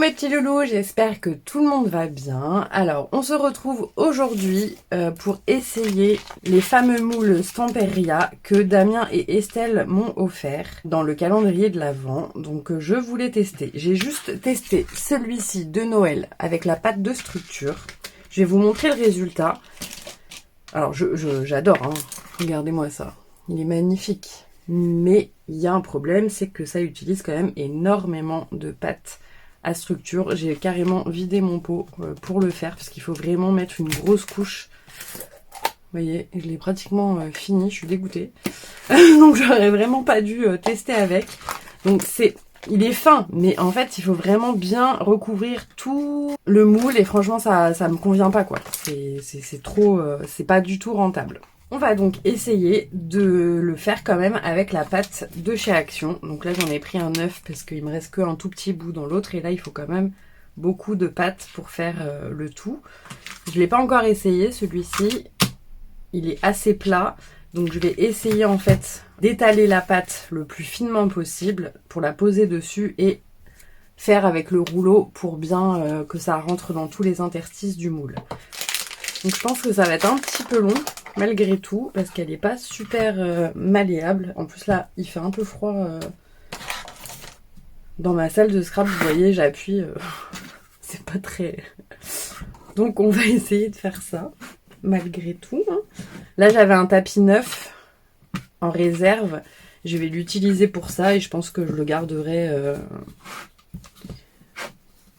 mes petits loulous, j'espère que tout le monde va bien. Alors, on se retrouve aujourd'hui pour essayer les fameux moules Stamperia que Damien et Estelle m'ont offert dans le calendrier de l'Avent. Donc, je voulais tester. J'ai juste testé celui-ci de Noël avec la pâte de structure. Je vais vous montrer le résultat. Alors, j'adore, hein. Regardez-moi ça. Il est magnifique. Mais il y a un problème, c'est que ça utilise quand même énormément de pâte à structure. J'ai carrément vidé mon pot pour le faire parce qu'il faut vraiment mettre une grosse couche. Vous voyez, je l'ai pratiquement fini, je suis dégoûtée. Donc j'aurais vraiment pas dû tester avec. Donc il est fin, mais en fait il faut vraiment bien recouvrir tout le moule et franchement ça me convient pas quoi. C'est trop, c'est pas du tout rentable. On va donc essayer de le faire quand même avec la pâte de chez Action. Donc là j'en ai pris un 9 parce qu'il me reste qu'un tout petit bout dans l'autre et là il faut quand même beaucoup de pâte pour faire le tout. Je l'ai pas encore essayé celui-ci, il est assez plat. Donc je vais essayer en fait d'étaler la pâte le plus finement possible pour la poser dessus et faire avec le rouleau pour bien que ça rentre dans tous les interstices du moule. Donc je pense que ça va être un petit peu long malgré tout parce qu'elle n'est pas super malléable. En plus là il fait un peu froid dans ma salle de scrap, vous voyez j'appuie, c'est pas très... Donc on va essayer de faire ça malgré tout, hein. Là j'avais un tapis neuf en réserve, je vais l'utiliser pour ça et je pense que je le garderai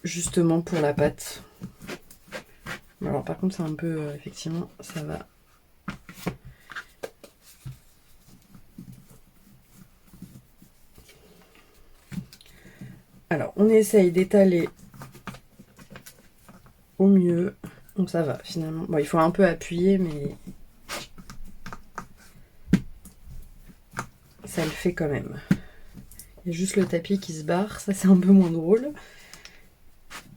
justement pour la pâte. Alors par contre c'est un peu, effectivement ça va. Alors on essaye d'étaler au mieux. Donc ça va finalement. Bon il faut un peu appuyer mais ça le fait quand même. Il y a juste le tapis qui se barre, ça c'est un peu moins drôle.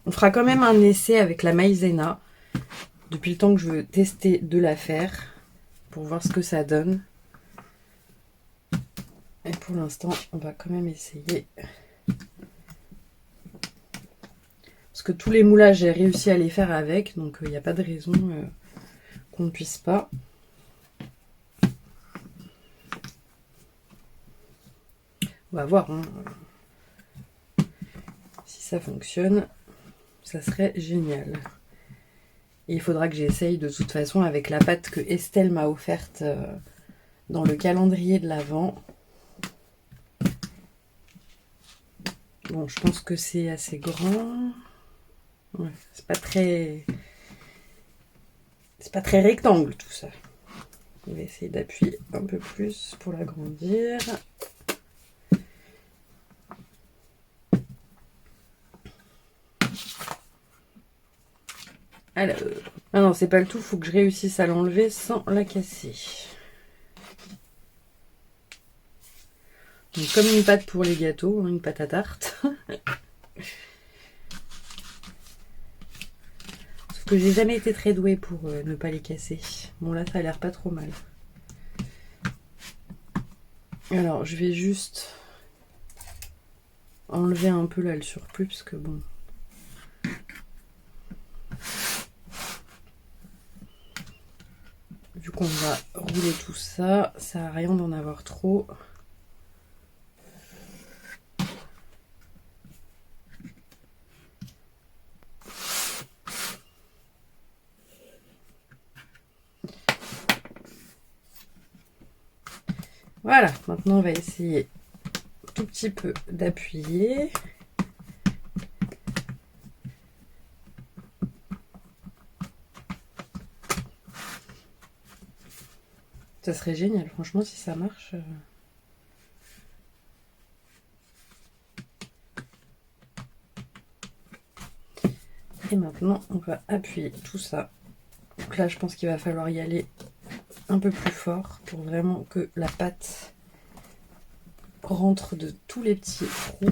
On fera quand même un essai avec la maïzena. Depuis le temps que je veux tester de la faire pour voir ce que ça donne. Et pour l'instant, on va quand même essayer. Parce que tous les moulages, j'ai réussi à les faire avec, donc il n'y a pas de raison qu'on ne puisse pas. On va voir hein. Si ça fonctionne, ça serait génial. Et il faudra que j'essaye de toute façon avec la pâte que Estelle m'a offerte dans le calendrier de l'Avent. Bon, je pense que c'est assez grand. Ouais, c'est pas très rectangle tout ça. On va essayer d'appuyer un peu plus pour l'agrandir. Alors, ah non, c'est pas le tout, faut que je réussisse à l'enlever sans la casser. Donc, comme une pâte pour les gâteaux, une pâte à tarte. Sauf que j'ai jamais été très douée pour ne pas les casser. Bon là, ça a l'air pas trop mal. Alors, je vais juste enlever un peu là le surplus parce que bon. Vu qu'on va rouler tout ça, ça sert à rien d'en avoir trop. Voilà, maintenant on va essayer un tout petit peu d'appuyer. Ça serait génial, franchement, si ça marche. Et maintenant, on va appuyer tout ça. Donc là, je pense qu'il va falloir y aller un peu plus fort pour vraiment que la pâte rentre de tous les petits trous.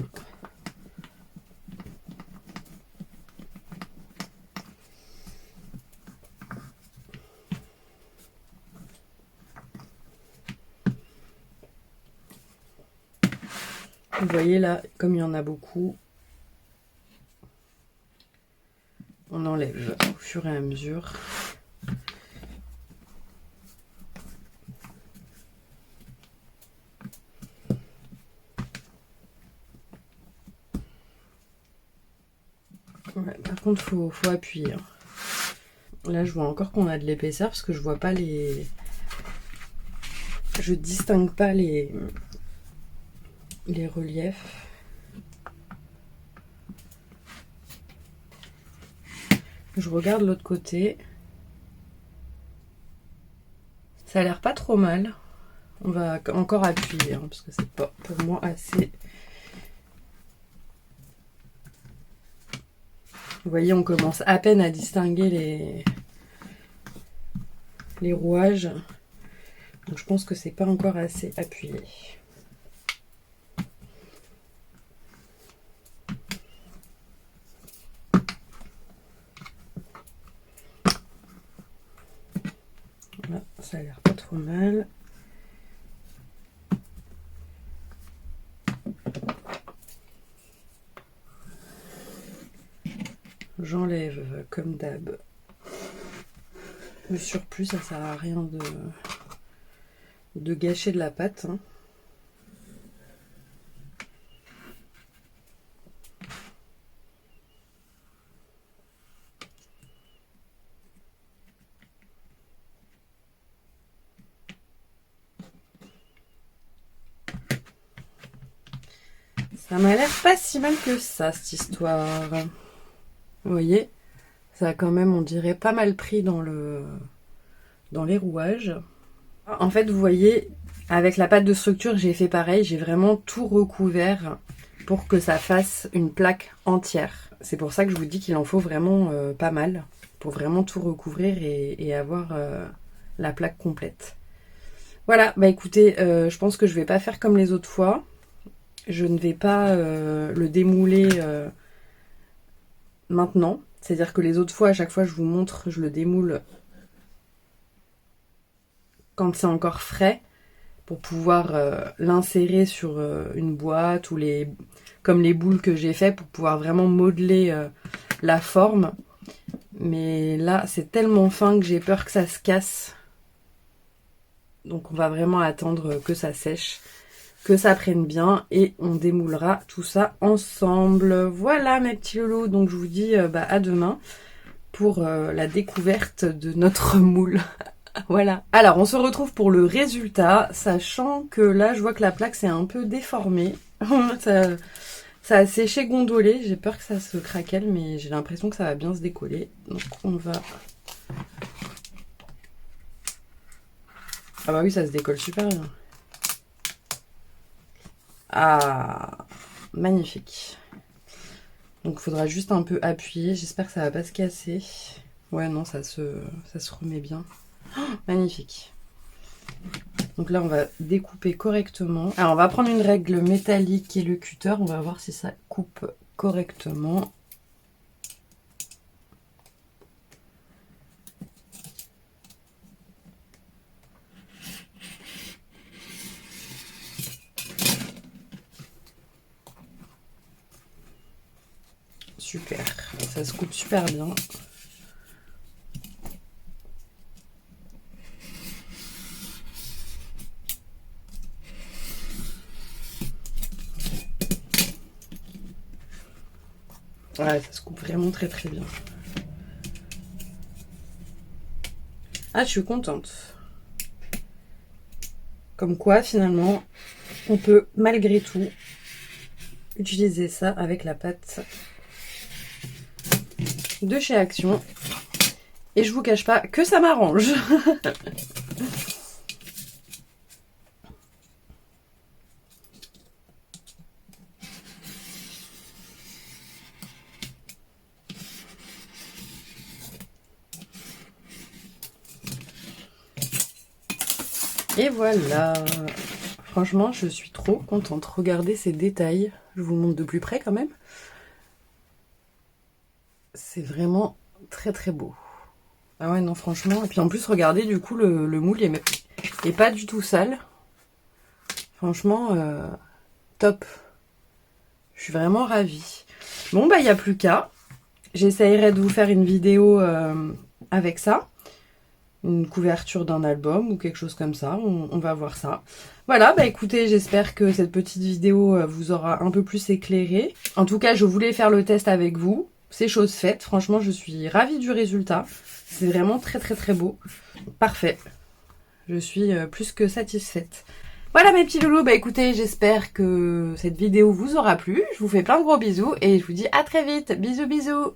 Vous voyez là, comme il y en a beaucoup, on enlève au fur et à mesure. Ouais, par contre, faut appuyer. Là, je vois encore qu'on a de l'épaisseur parce que je vois pas les... Je distingue pas les reliefs. Je regarde l'autre côté. Ça a l'air pas trop mal. On va encore appuyer hein, parce que c'est pas pour moi assez... Vous voyez, on commence à peine à distinguer les rouages. Donc je pense que c'est pas encore assez appuyé. Là, ça a l'air pas trop mal. J'enlève comme d'hab le surplus, ça sert à rien de gâcher de la pâte. Hein. Ça m'a l'air pas si mal que ça, cette histoire. Vous voyez, ça a quand même, on dirait, pas mal pris dans les rouages. En fait, vous voyez, avec la pâte de structure, j'ai fait pareil. J'ai vraiment tout recouvert pour que ça fasse une plaque entière. C'est pour ça que je vous dis qu'il en faut vraiment pas mal pour vraiment tout recouvrir et avoir la plaque complète. Voilà, bah écoutez, je pense que je vais pas faire comme les autres fois. Je ne vais pas le démouler maintenant. C'est-à-dire que les autres fois, à chaque fois je vous montre, je le démoule quand c'est encore frais pour pouvoir l'insérer sur une boîte ou comme les boules que j'ai fait pour pouvoir vraiment modeler la forme. Mais là, c'est tellement fin que j'ai peur que ça se casse. Donc on va vraiment attendre que ça sèche, que ça prenne bien et on démoulera tout ça ensemble. Voilà mes petits loulous, donc je vous dis à demain pour la découverte de notre moule. Voilà. Alors on se retrouve pour le résultat, sachant que là je vois que la plaque s'est un peu déformée. ça a séché gondolé, j'ai peur que ça se craquelle, mais j'ai l'impression que ça va bien se décoller. Donc on va... Ah bah oui, ça se décolle super bien. Ah, magnifique. Donc il faudra juste un peu appuyer, j'espère que ça va pas se casser. Ouais non, ça se remet bien. Oh, magnifique. Donc là on va découper correctement. Alors on va prendre une règle métallique et le cutter, on va voir si ça coupe correctement. Super, ça se coupe super bien. Ouais, ça se coupe vraiment très très bien. Ah, je suis contente. Comme quoi, finalement, on peut malgré tout utiliser ça avec la pâte de chez Action. Et je vous cache pas que ça m'arrange. Et voilà. Franchement, je suis trop contente. Regardez ces détails. Je vous montre de plus près quand même. C'est vraiment très très beau. Ah ouais, non, franchement. Et puis en plus, regardez, du coup, le moule est pas du tout sale. Franchement, top. Je suis vraiment ravie. Bon, bah, il n'y a plus qu'à. J'essayerai de vous faire une vidéo avec ça. Une couverture d'un album ou quelque chose comme ça, on va voir ça. Voilà, bah écoutez, j'espère que cette petite vidéo vous aura un peu plus éclairé. En tout cas, je voulais faire le test avec vous. C'est chose faite, franchement, je suis ravie du résultat. C'est vraiment très très très beau. Parfait. Je suis plus que satisfaite. Voilà mes petits loulous, bah écoutez, j'espère que cette vidéo vous aura plu. Je vous fais plein de gros bisous et je vous dis à très vite. Bisous bisous.